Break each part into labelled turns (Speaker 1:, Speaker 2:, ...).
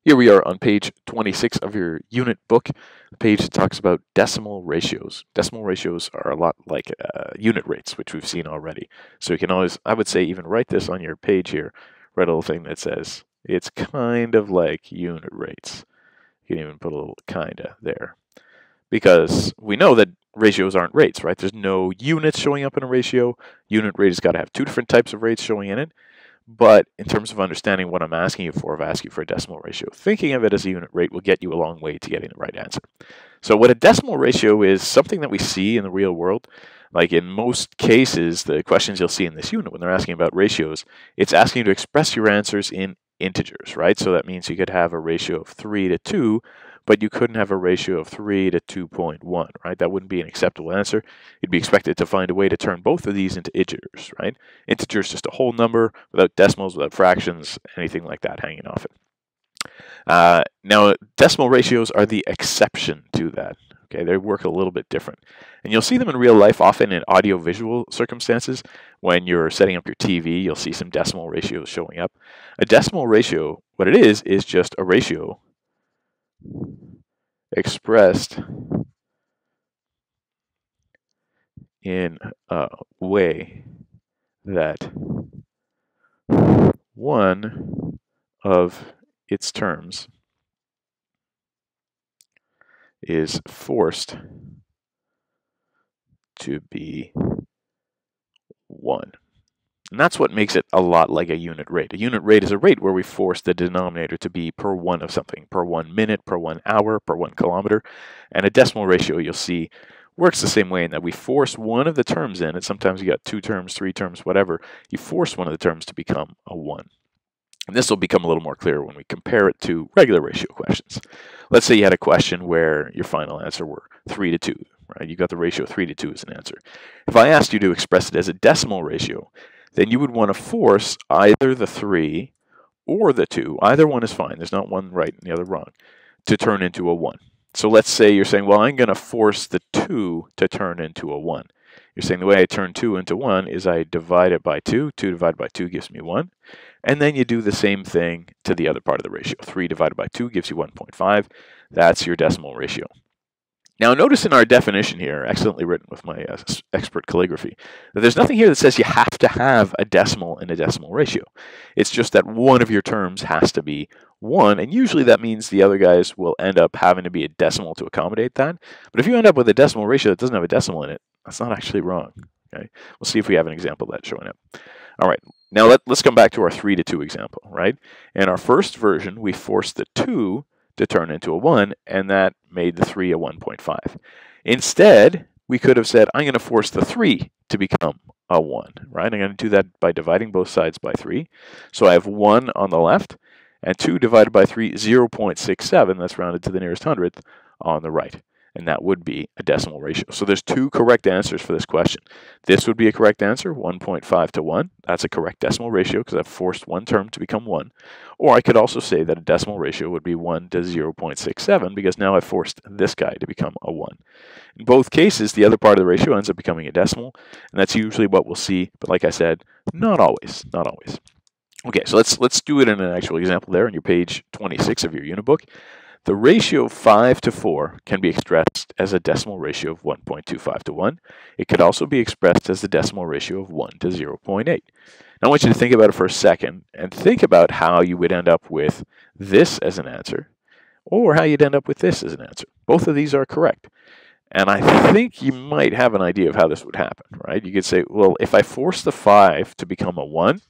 Speaker 1: Here we are on page 26 of your unit book, the page that talks about decimal ratios. Decimal ratios are a lot like unit rates, which we've seen already. So you can always, I would say, even write this on your page here, write a little thing that says, it's kind of like unit rates. You can even put a little kinda there. Because we know that ratios aren't rates, right? There's no units showing up in a ratio. Unit rate has got to have two different types of rates showing in it. But in terms of understanding what I'm asking you for, I've asked you for a decimal ratio. Thinking of it as a unit rate will get you a long way to getting the right answer. So what a decimal ratio is, something that we see in the real world. Like in most cases, the questions you'll see in this unit when they're asking about ratios, it's asking you to express your answers in integers, right? So that means you could have a ratio of 3 to 2, but you couldn't have a ratio of 3 to 2.1, right? That wouldn't be an acceptable answer. You'd be expected to find a way to turn both of these into integers, right? Integer is just a whole number without decimals, without fractions, anything like that hanging off it. Now, decimal ratios are the exception to that. Okay, they work a little bit different. And you'll see them in real life, often in audio-visual circumstances. When you're setting up your TV, you'll see some decimal ratios showing up. A decimal ratio, what it is just a ratio expressed in a way that one of its terms is forced to be 1. And that's what makes it a lot like a unit rate. A unit rate is a rate where we force the denominator to be per one of something, per 1 minute, per 1 hour, per 1 kilometer. And a decimal ratio, you'll see, works the same way in that we force one of the terms in, and sometimes you got 2 terms, 3 terms, whatever. You force one of the terms to become a 1. And this will become a little more clear when we compare it to regular ratio questions. Let's say you had a question where your final answer were 3 to 2, right? You got the ratio 3 to 2 as an answer. If I asked you to express it as a decimal ratio, then you would want to force either the 3 or the 2, either one is fine, there's not one right and the other wrong, to turn into a 1. So let's say you're saying, well, I'm going to force the 2 to turn into a 1. You're saying the way I turn 2 into 1 is I divide it by 2. 2 divided by 2 gives me 1. And then you do the same thing to the other part of the ratio. 3 divided by 2 gives you 1.5. That's your decimal ratio. Now notice in our definition here, excellently written with my expert calligraphy, that there's nothing here that says you have to have a decimal in a decimal ratio. It's just that one of your terms has to be 1, and usually that means the other guys will end up having to be a decimal to accommodate that. But if you end up with a decimal ratio that doesn't have a decimal in it, that's not actually wrong. Okay? We'll see if we have an example of that showing up. All right, now let's come back to our 3 to 2 example, right? In our first version, we forced the 2 to turn into a 1, and that made the 3 a 1.5. Instead, we could have said, I'm going to force the 3 to become a 1, right? I'm going to do that by dividing both sides by 3. So I have 1 on the left, and 2 divided by 3, 0.67, that's rounded to the nearest hundredth, on the right. And that would be a decimal ratio. So there's 2 correct answers for this question. This would be a correct answer, 1.5 to 1. That's a correct decimal ratio because I've forced one term to become 1. Or I could also say that a decimal ratio would be 1 to 0.67 because now I've forced this guy to become a 1. In both cases, the other part of the ratio ends up becoming a decimal, and that's usually what we'll see. But like I said, not always, not always. Okay, so let's do it in an actual example there on your page 26 of your unit book. The ratio 5 to 4 can be expressed as a decimal ratio of 1.25 to 1. It could also be expressed as the decimal ratio of 1 to 0.8. Now I want you to think about it for a second and think about how you would end up with this as an answer or how you'd end up with this as an answer. Both of these are correct. And I think you might have an idea of how this would happen, right? You could say, well, if I force the 5 to become a 1,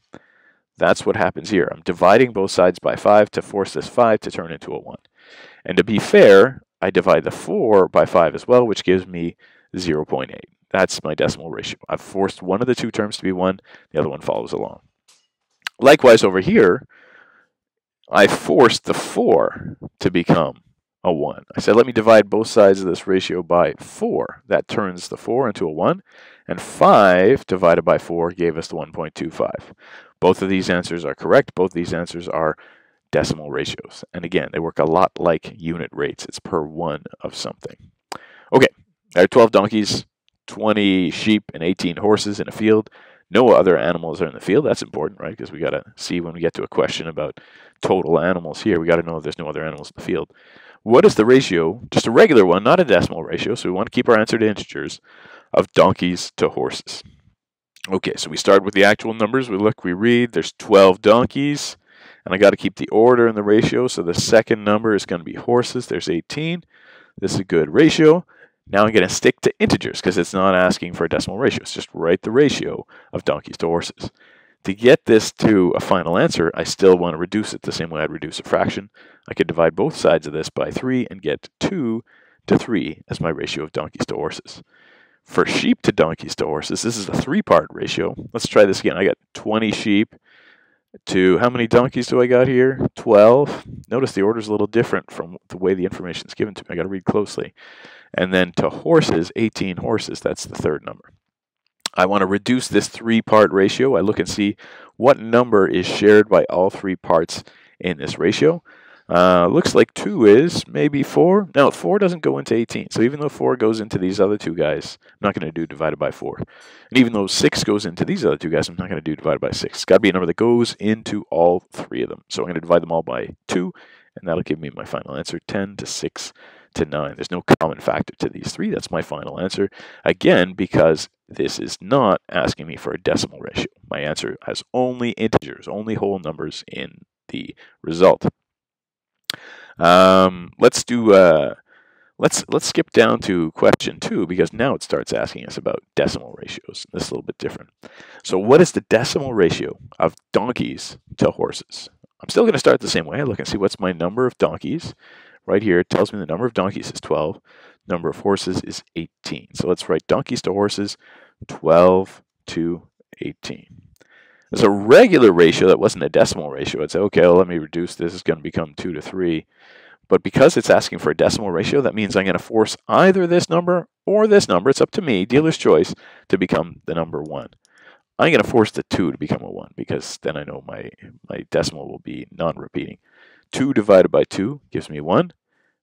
Speaker 1: that's what happens here. I'm dividing both sides by 5 to force this 5 to turn into a 1. And to be fair, I divide the 4 by 5 as well, which gives me 0.8. That's my decimal ratio. I've forced one of the 2 terms to be 1. The other one follows along. Likewise, over here, I forced the 4 to become a 1. I said, let me divide both sides of this ratio by 4. That turns the 4 into a 1. And 5 divided by 4 gave us the 1.25. Both of these answers are correct. Both of these answers are decimal ratios. And again, they work a lot like unit rates. It's per 1 of something. Okay, there are 12 donkeys, 20 sheep, and 18 horses in a field. No other animals are in the field. That's important, right? Because we got to see when we get to a question about total animals here, we got to know if there's no other animals in the field. What is the ratio, just a regular one, not a decimal ratio, so we want to keep our answer to integers, of donkeys to horses? Okay, so we start with the actual numbers. We look, we read, there's 12 donkeys, and I got to keep the order and the ratio, so the second number is going to be horses. There's 18. This is a good ratio. Now I'm going to stick to integers because it's not asking for a decimal ratio. It's just write the ratio of donkeys to horses. To get this to a final answer, I still want to reduce it the same way I'd reduce a fraction. I could divide both sides of this by 3 and get 2 to 3 as my ratio of donkeys to horses. For sheep to donkeys to horses, this is a 3-part ratio. Let's try this again. I got 20 sheep to, how many donkeys do I got here? 12. Notice the order is a little different from the way the information is given to me. I got to read closely. And then to horses, 18 horses. That's the third number. I want to reduce this 3-part ratio. I look and see what number is shared by all 3 parts in this ratio. Looks like 2 is maybe 4. No, 4 doesn't go into 18. So even though 4 goes into these other 2 guys, I'm not going to do divided by 4. And even though 6 goes into these other 2 guys, I'm not going to do divided by 6. It's got to be a number that goes into all 3 of them. So I'm going to divide them all by 2, and that'll give me my final answer, 10 to 6 to 9. There's no common factor to these 3. That's my final answer. Again, because this is not asking me for a decimal ratio. My answer has only integers, only whole numbers in the result. Let's skip down to question 2 because now it starts asking us about decimal ratios. This is a little bit different. So what is the decimal ratio of donkeys to horses? I'm still going to start the same way. I look and see what's my number of donkeys. Right here, it tells me the number of donkeys is 12. Number of horses is 18. So let's write donkeys to horses, 12 to 18. There's a regular ratio that wasn't a decimal ratio. I'd say, okay, well, let me reduce this. It's going to become 2 to 3. But because it's asking for a decimal ratio, that means I'm going to force either this number or this number, it's up to me, dealer's choice, to become the number 1. I'm going to force the 2 to become a 1 because then I know my decimal will be non-repeating. 2 divided by 2 gives me 1.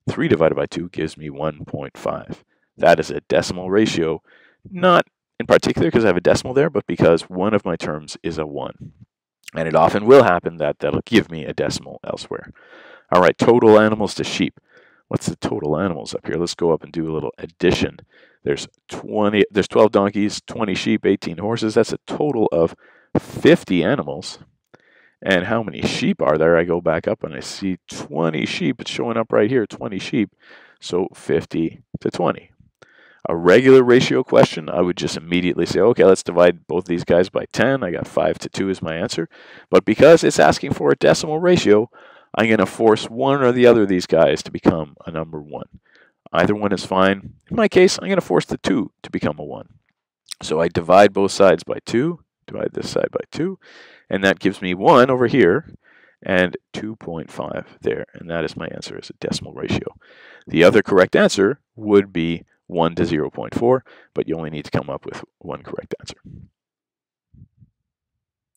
Speaker 1: 3 divided by 2 gives me 1.5. That is a decimal ratio, not in particular because I have a decimal there, but because one of my terms is a 1. And it often will happen that that'll give me a decimal elsewhere. All right, total animals to sheep. What's the total animals up here? Let's go up and do a little addition. There's 12 donkeys, 20 sheep, 18 horses. That's a total of 50 animals. And how many sheep are there? I go back up and I see 20 sheep. It's showing up right here, 20 sheep. So 50 to 20. A regular ratio question, I would just immediately say, okay, let's divide both these guys by 10. I got 5 to 2 is my answer. But because it's asking for a decimal ratio, I'm going to force one or the other of these guys to become a number 1. Either one is fine. In my case, I'm going to force the 2 to become a 1. So I divide both sides by 2, divide this side by 2, and that gives me 1 over here and 2.5 there. And that is my answer as a decimal ratio. The other correct answer would be 1 to 0.4, but you only need to come up with one correct answer.